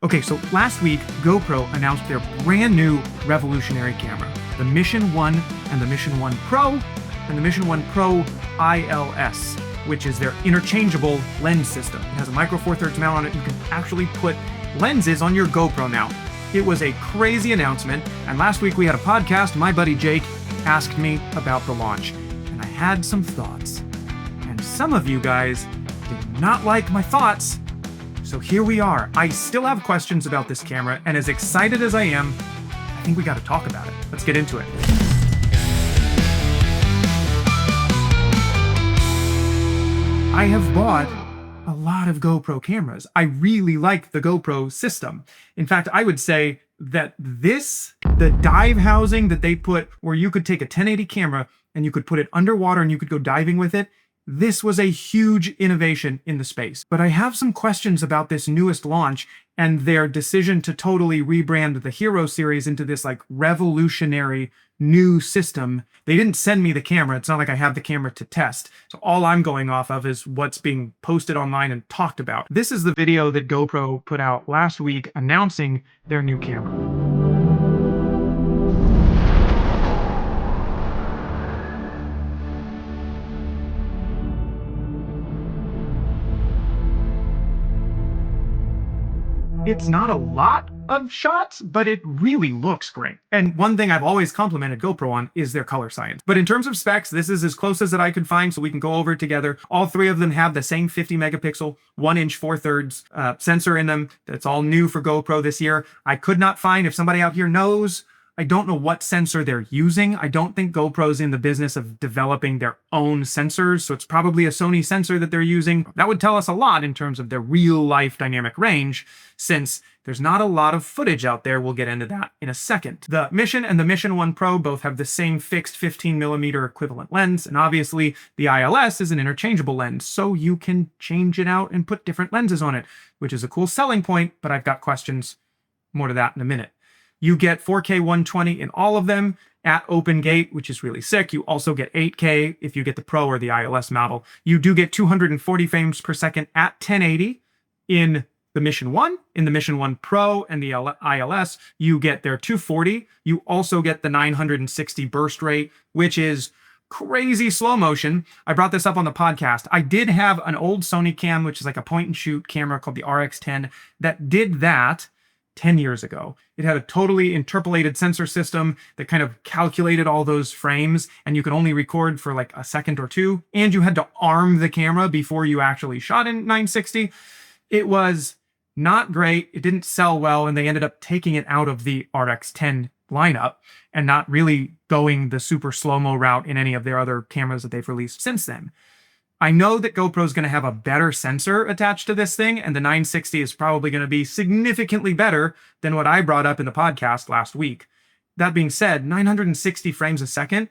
Okay, so last week, GoPro announced their brand new revolutionary camera, the Mission 1 and the Mission 1 Pro, and the Mission 1 Pro ILS, which is their interchangeable lens system. It has a micro 4/3 mount on it. You can actually put lenses on your GoPro now. It was a crazy announcement, and last week we had a podcast. My buddy Jake asked me about the launch, and I had some thoughts. And some of you guys did not like my thoughts. So here we are. I still have questions about this camera, and as excited as I am, I think we got to talk about it. Let's get into it. I have bought a lot of GoPro cameras. I really like the GoPro system. In fact, I would say that the dive housing that they put where you could take a 1080 camera and you could put it underwater and you could go diving with it, this was a huge innovation in the space. But I have some questions about this newest launch and their decision to totally rebrand the Hero series into this like revolutionary new system. They didn't send me the camera. It's not like I have the camera to test. So all I'm going off of is what's being posted online and talked about. This is the video that GoPro put out last week announcing their new camera. It's not a lot of shots, but it really looks great. And one thing I've always complimented GoPro on is their color science. But in terms of specs, this is as close as that I could find, so we can go over it together. All three of them have the same 50 megapixel, 1" 4/3 sensor in them. That's all new for GoPro this year. I could not find, if somebody out here knows, I don't know what sensor they're using. I don't think GoPro's in the business of developing their own sensors, so it's probably a Sony sensor that they're using. That would tell us a lot in terms of their real-life dynamic range, since there's not a lot of footage out there. We'll get into that in a second. The Mission and the Mission 1 Pro both have the same fixed 15mm equivalent lens, and obviously the ILS is an interchangeable lens, so you can change it out and put different lenses on it, which is a cool selling point, but I've got questions. More to that in a minute. You get 4K 120 in all of them at open gate, which is really sick. You also get 8K if you get the Pro or the ILS model. You do get 240 frames per second at 1080 in the Mission 1. In the Mission 1 Pro and the ILS, you get their 240. You also get the 960 burst rate, which is crazy slow motion. I brought this up on the podcast. I did have an old Sony cam, which is like a point and shoot camera called the RX10 that did that 10 years ago. It had a totally interpolated sensor system that kind of calculated all those frames, and you could only record for like a second or two, and you had to arm the camera before you actually shot in 960. It was not great. It didn't sell well, and they ended up taking it out of the RX10 lineup and not really going the super slow-mo route in any of their other cameras that they've released since then. I know that GoPro is going to have a better sensor attached to this thing, and the 960 is probably going to be significantly better than what I brought up in the podcast last week. That being said, 960 frames a second,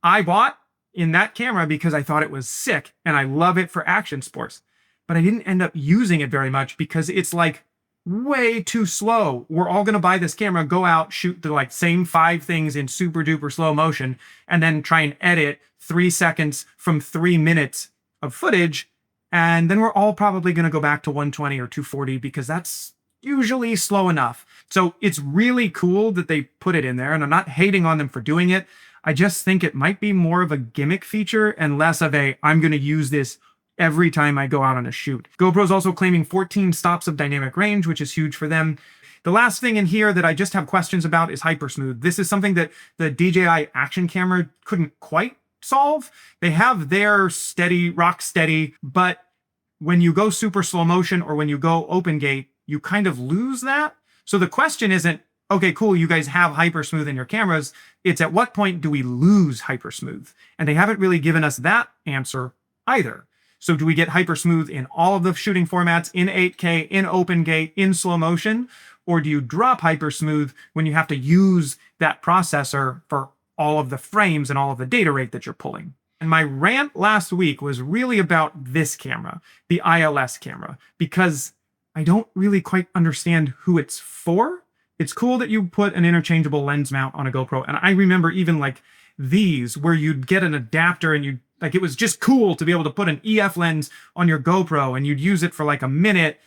I bought in that camera because I thought it was sick, and I love it for action sports. But I didn't end up using it very much because it's like way too slow. We're all going to buy this camera, go out, shoot the like same 5 things in super duper slow motion, and then try and edit 3 seconds from 3 minutes of footage, and then we're all probably going to go back to 120 or 240 because that's usually slow enough. So it's really cool that they put it in there, and I'm not hating on them for doing it. I just think it might be more of a gimmick feature and less of a I'm going to use this every time I go out on a shoot. GoPro's also claiming 14 stops of dynamic range, which is huge for them. The last thing in here that I just have questions about is hypersmooth. This is something that the DJI Action camera couldn't quite solve. They have their steady, rock steady, but when you go super slow motion or when you go open gate, you kind of lose that. So the question isn't, okay, cool, you guys have hypersmooth in your cameras. It's at what point do we lose hypersmooth? And they haven't really given us that answer either. So do we get hypersmooth in all of the shooting formats, in 8K, in open gate, in slow motion? Or do you drop hypersmooth when you have to use that processor for all of the frames and all of the data rate that you're pulling? And my rant last week was really about this camera, the ILS camera, because I don't really quite understand who it's for. It's cool that you put an interchangeable lens mount on a GoPro. And I remember even like these where you'd get an adapter and you'd like, it was just cool to be able to put an EF lens on your GoPro and you'd use it for like a minute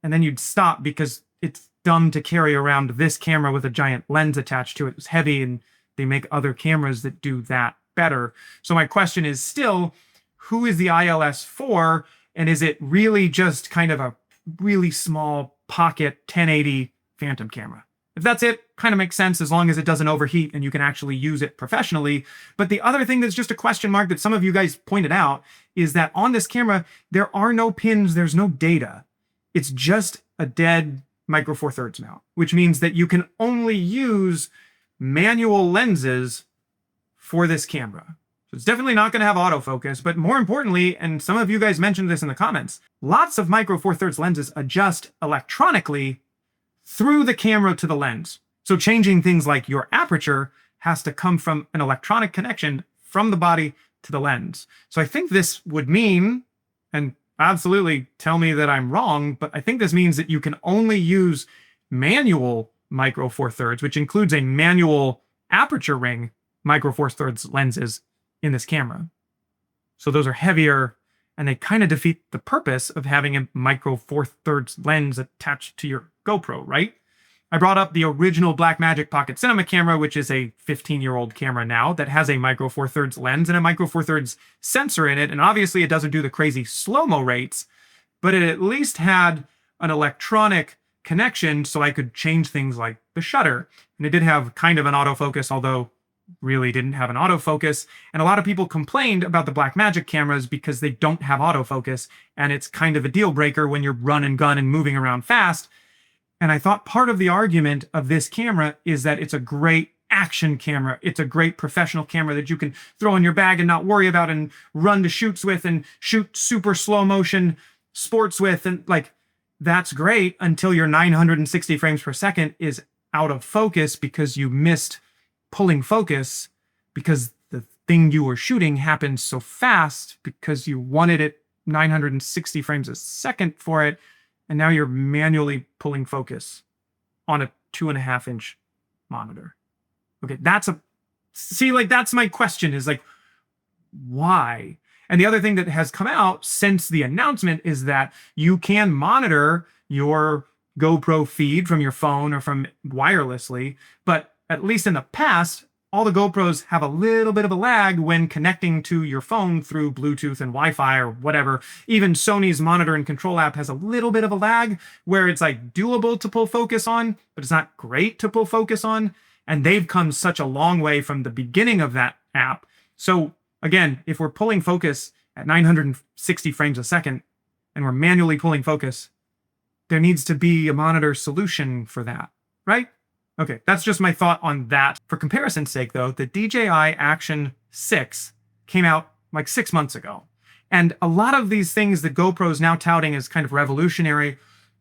and then you'd stop because it's dumb to carry around this camera with a giant lens attached to it. It's heavy, and they make other cameras that do that better. So my question is still, who is the ILS for? And is it really just kind of a really small pocket 1080 phantom camera? If that's it, kind of makes sense as long as it doesn't overheat and you can actually use it professionally. But the other thing that's just a question mark that some of you guys pointed out is that on this camera, there are no pins, there's no data. It's just a dead Micro Four Thirds mount, which means that you can only use manual lenses for this camera. So it's definitely not going to have autofocus, but more importantly, and some of you guys mentioned this in the comments, lots of Micro Four Thirds lenses adjust electronically through the camera to the lens. So changing things like your aperture has to come from an electronic connection from the body to the lens. So I think this would mean, and absolutely tell me that I'm wrong, but I think this means that you can only use manual Micro Four Thirds, which includes a manual aperture ring Micro Four Thirds lenses in this camera. So those are heavier, and they kind of defeat the purpose of having a Micro Four Thirds lens attached to your GoPro, right? I brought up the original Blackmagic Pocket Cinema camera, which is a 15-year-old camera now that has a Micro Four Thirds lens and a Micro Four Thirds sensor in it. And obviously it doesn't do the crazy slow-mo rates, but it at least had an electronic connection so I could change things like the shutter. And it did have kind of an autofocus, although really didn't have an autofocus. And a lot of people complained about the Blackmagic cameras because they don't have autofocus, and it's kind of a deal breaker when you're run and gun and moving around fast. And I thought part of the argument of this camera is that it's a great action camera. It's a great professional camera that you can throw in your bag and not worry about and run to shoots with and shoot super slow motion sports with. And like, that's great until your 960 frames per second is out of focus because you missed pulling focus because the thing you were shooting happened so fast because you wanted it 960 frames a second for it. And now you're manually pulling focus on a 2.5-inch monitor. Okay, that's my question is like, why? And the other thing that has come out since the announcement is that you can monitor your GoPro feed from your phone or from wirelessly, but at least in the past, all the GoPros have a little bit of a lag when connecting to your phone through Bluetooth and Wi-Fi or whatever. Even Sony's monitor and control app has a little bit of a lag where it's like doable to pull focus on, but it's not great to pull focus on. And they've come such a long way from the beginning of that app. So again, if we're pulling focus at 960 frames a second and we're manually pulling focus, there needs to be a monitor solution for that, right? Okay, that's just my thought on that. For comparison's sake, though, the DJI Action 6 came out like 6 months ago. And a lot of these things that GoPro is now touting as kind of revolutionary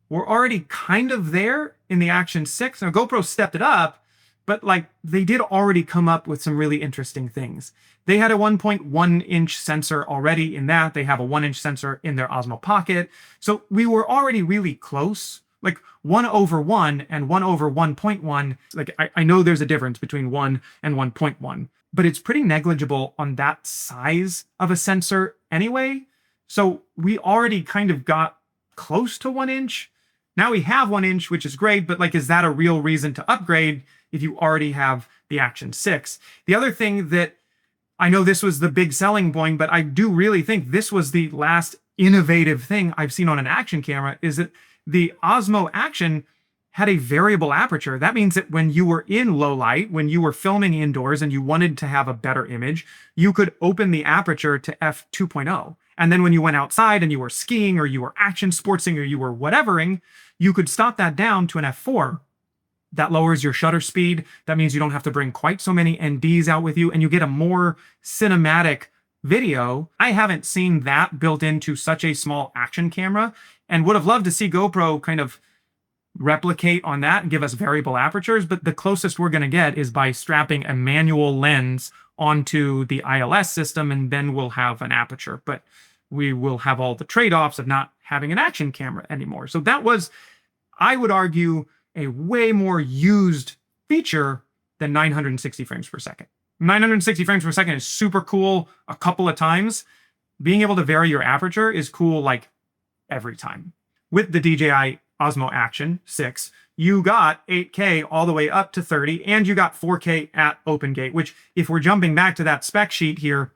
were already kind of there in the Action 6. Now, GoPro stepped it up, but like they did already come up with some really interesting things. They had a 1.1-inch sensor already in that. They have a 1-inch sensor in their Osmo Pocket. So we were already really close. Like 1/1 and 1/1.1, like I know there's a difference between 1 and 1.1, but it's pretty negligible on that size of a sensor anyway. So we already kind of got close to 1 inch. Now we have 1 inch, which is great, but like, is that a real reason to upgrade if you already have the Action 6? The other thing that I know this was the big selling point, but I do really think this was the last innovative thing I've seen on an action camera is that the Osmo Action had a variable aperture. That means that when you were in low light, when you were filming indoors and you wanted to have a better image, you could open the aperture to f2.0. And then when you went outside and you were skiing or you were action sportsing or you were whatevering, you could stop that down to an f4. That lowers your shutter speed. That means you don't have to bring quite so many NDs out with you and you get a more cinematic video. I haven't seen that built into such a small action camera and would have loved to see GoPro kind of replicate on that and give us variable apertures, but the closest we're going to get is by strapping a manual lens onto the ILS system, and then we'll have an aperture, but we will have all the trade-offs of not having an action camera anymore. So that was, I would argue, a way more used feature than 960 frames per second. 960 frames per second is super cool a couple of times. Being able to vary your aperture is cool like every time. With the DJI Osmo Action 6, you got 8K all the way up to 30, and you got 4K at open gate, which if we're jumping back to that spec sheet here,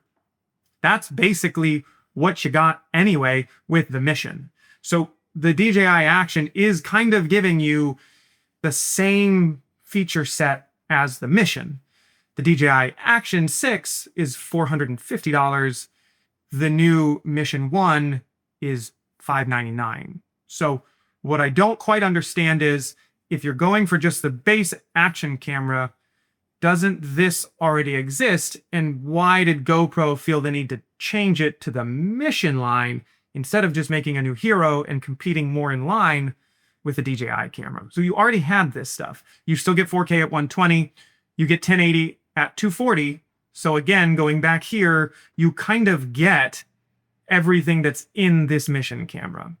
that's basically what you got anyway with the Mission. So the DJI Action is kind of giving you the same feature set as the Mission. The DJI Action 6 is $450. The new Mission 1 is $599. So what I don't quite understand is, if you're going for just the base action camera, doesn't this already exist? And why did GoPro feel the need to change it to the Mission line instead of just making a new hero and competing more in line with the DJI camera? So you already had this stuff. You still get 4K at 120. You get 1080 at 240. So again, going back here, you kind of get everything that's in this Mission camera.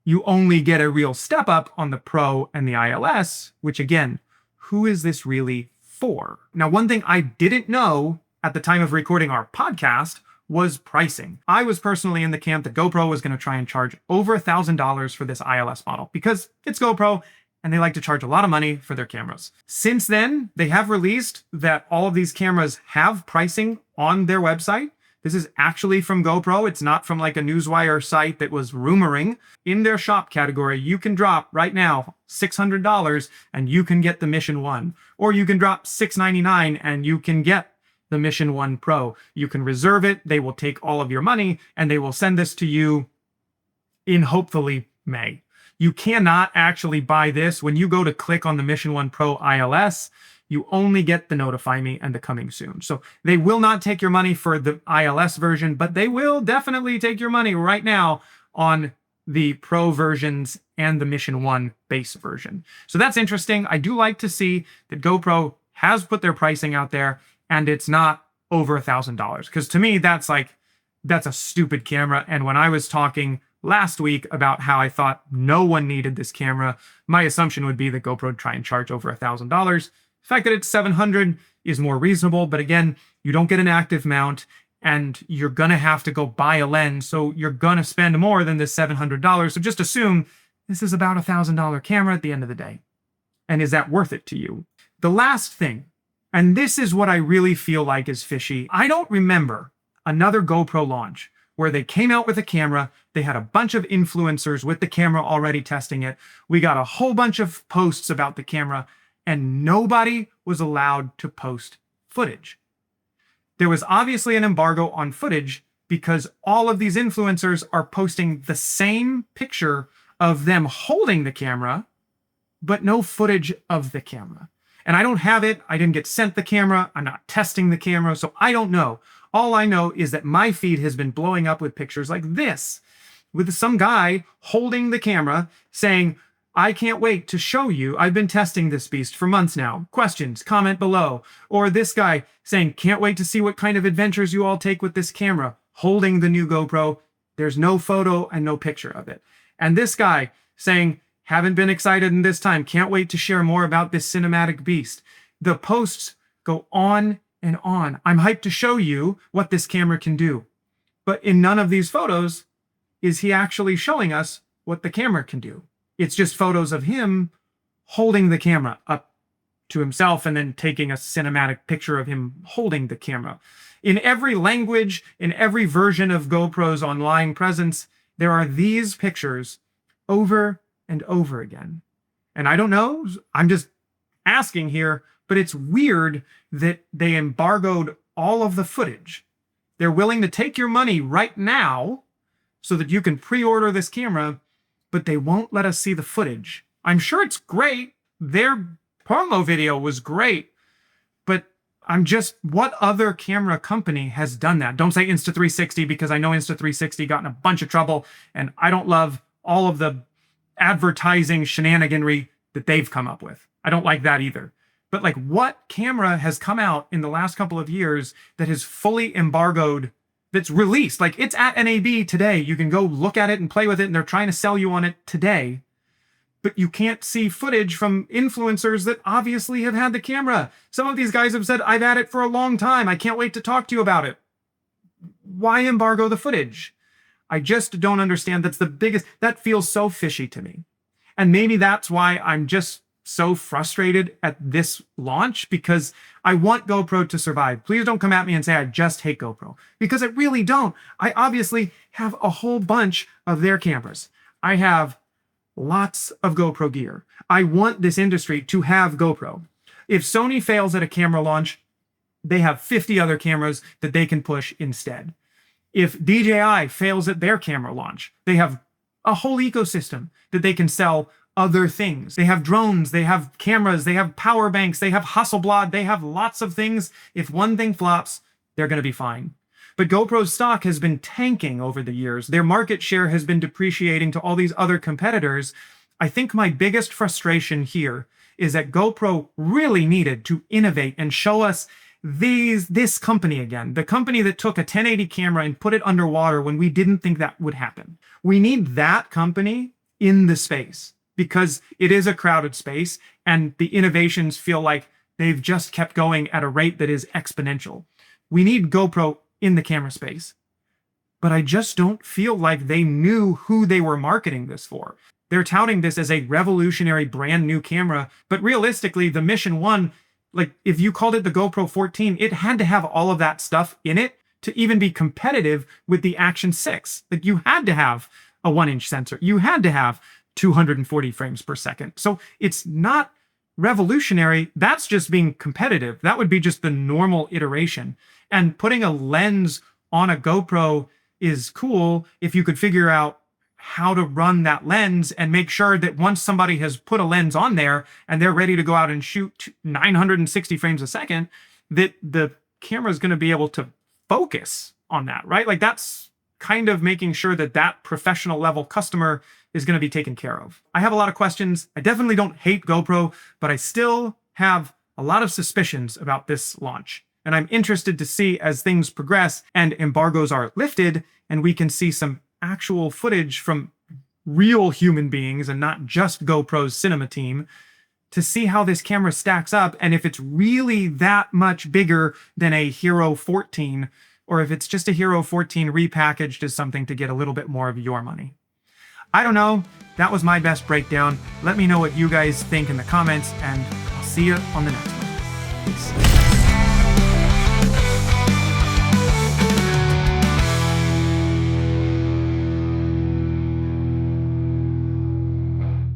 You only get a real step up on the Pro and the ILS, which again, who is this really for? Now, one thing I didn't know at the time of recording our podcast was pricing. I was personally in the camp that GoPro was going to try and charge over $1,000 for this ILS model because it's GoPro and they like to charge a lot of money for their cameras. Since then, they have released that all of these cameras have pricing on their website. This is actually from GoPro. It's not from like a Newswire site that was rumoring. In their shop category, you can drop right now $600 and you can get the Mission 1. Or you can drop $699 and you can get the Mission 1 Pro. You can reserve it. They will take all of your money and they will send this to you in hopefully May. You cannot actually buy this. When you go to click on the Mission 1 Pro ILS, you only get the notify me and the coming soon. So they will not take your money for the ILS version, but they will definitely take your money right now on the Pro versions and the Mission 1 base version. So that's interesting. I do like to see that GoPro has put their pricing out there and it's not over $1,000. Because to me, that's a stupid camera. And when I was talking last week about how I thought no one needed this camera, my assumption would be that GoPro would try and charge over $1,000. The fact that it's $700 is more reasonable, but again, you don't get an active mount and you're gonna have to go buy a lens, so you're gonna spend more than this $700. So just assume this is about $1,000 camera at the end of the day. And is that worth it to you? The last thing, and this is what I really feel like is fishy, I don't remember another GoPro launch where they came out with a camera, they had a bunch of influencers with the camera already testing it, we got a whole bunch of posts about the camera, and nobody was allowed to post footage. There was obviously an embargo on footage because all of these influencers are posting the same picture of them holding the camera, but no footage of the camera. And I don't have it. I didn't get sent the camera. I'm not testing the camera, so I don't know. All I know is that my feed has been blowing up with pictures like this, with some guy holding the camera saying, I can't wait to show you. I've been testing this beast for months now. Questions, comment below. Or this guy saying, can't wait to see what kind of adventures you all take with this camera, holding the new GoPro. There's no photo and no picture of it. And this guy saying, haven't been excited in this time. Can't wait to share more about this cinematic beast. The posts go on and on. I'm hyped to show you what this camera can do. But in none of these photos is he actually showing us what the camera can do. It's just photos of him holding the camera up to himself and then taking a cinematic picture of him holding the camera. In every language, in every version of GoPro's online presence, there are these pictures over and over again. And I don't know, I'm just asking here, but it's weird that they embargoed all of the footage. They're willing to take your money right now so that you can pre-order this camera, but they won't let us see the footage. I'm sure it's great. Their promo video was great, but what other camera company has done that? Don't say Insta360 because I know Insta360 got in a bunch of trouble and I don't love all of the advertising shenaniganry that they've come up with. I don't like that either. But like, what camera has come out in the last couple of years that has fully embargoed, that's released? Like, it's at NAB today. You can go look at it and play with it, and they're trying to sell you on it today. But you can't see footage from influencers that obviously have had the camera. Some of these guys have said, I've had it for a long time. I can't wait to talk to you about it. Why embargo the footage? I just don't understand. That's the biggest, that feels so fishy to me. And maybe that's why I'm just so frustrated at this launch, because I want GoPro to survive. Please don't come at me and say I just hate GoPro, because I really don't. I obviously have a whole bunch of their cameras. I have lots of GoPro gear. I want this industry to have GoPro. If Sony fails at a camera launch, they have 50 other cameras that they can push instead. If DJI fails at their camera launch, they have a whole ecosystem that they can sell other things. They have drones, they have cameras, they have power banks, they have Hasselblad, they have lots of things. If one thing flops, they're going to be fine. But GoPro's stock has been tanking over the years. Their market share has been depreciating to all these other competitors. I think my biggest frustration here is that GoPro really needed to innovate and show us this company again, the company that took a 1080 camera and put it underwater when we didn't think that would happen. We need that company in the space, because it is a crowded space and the innovations feel like they've just kept going at a rate that is exponential. We need GoPro in the camera space, but I just don't feel like they knew who they were marketing this for. They're touting this as a revolutionary brand new camera, but realistically, the Mission 1, like if you called it the GoPro 14, it had to have all of that stuff in it to even be competitive with the Action 6. Like you had to have a 1-inch sensor. You had to have 240 frames per second. So it's not revolutionary. That's just being competitive. That would be just the normal iteration. And putting a lens on a GoPro is cool if you could figure out how to run that lens and make sure that once somebody has put a lens on there and they're ready to go out and shoot 960 frames a second, that the camera is going to be able to focus on that, right? Like that's kind of making sure that that professional level customer is going to be taken care of. I have a lot of questions. I definitely don't hate GoPro, but I still have a lot of suspicions about this launch. And I'm interested to see as things progress and embargoes are lifted and we can see some actual footage from real human beings and not just GoPro's cinema team, to see how this camera stacks up and if it's really that much bigger than a Hero 14, or if it's just a Hero 14 repackaged as something to get a little bit more of your money. I don't know. That was my best breakdown. Let me know what you guys think in the comments, and I'll see you on the next one. Peace.